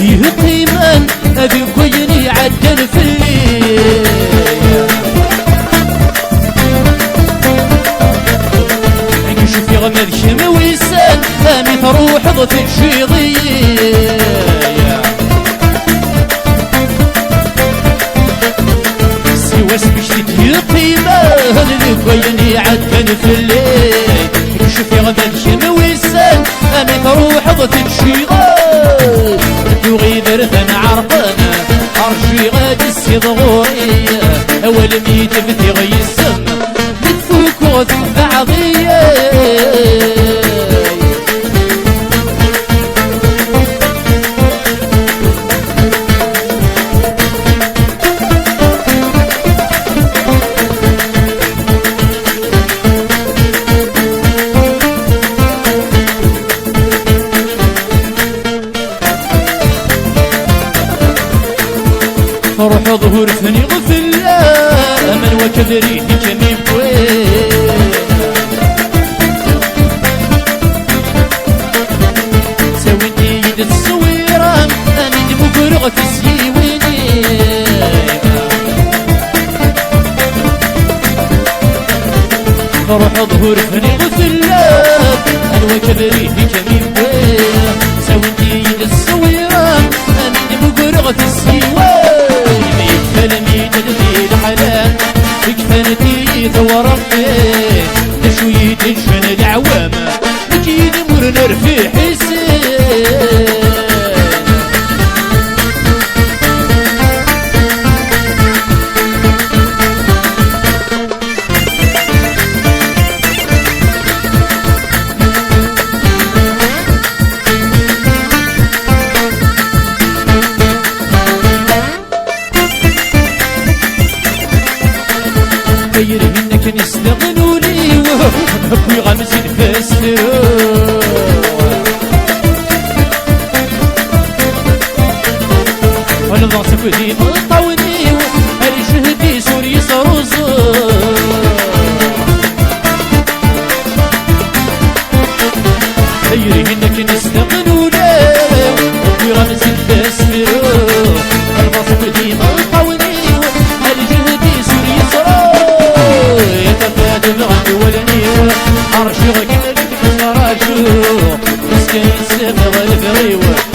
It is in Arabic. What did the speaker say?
فيه قيمان أبي كويني عدن في الليل نشوف يغمد شم ويسان ثاني تروح ضف الشيضية سواس بيش تدهي قيمان أبي كويني عدن في الليل نشوف يغمد شم ويسان ثاني تروح ضف الشيضية غير ثنا عرقنا أرجي غادي السيد غورية أول ميت بدي غيسم بتفوك وتنفع غيه روح ظهور فني غفل من وكبري كمين بوين سويني يد الصويرة أنا دمقرغ في سيويني روح ظهور فني غفل من وكبري كمين بوين سويني يد الصويرة أنا دمقرغ في سيويني كفنتي ثورقتي تشويت الجن العوام نجيني مرنر في حسين غير منك نستغنوني وحبي غمزين فاسترو وانا ضغط بدي مطوني الجهدي سوري صروزو غير منك نستغنوني وحبي غمزين فاسترو وانا ضغط بدي مطوني الجهدي سوري صروزو أرشيغ كلك مراجو مسكين سفر الفريوة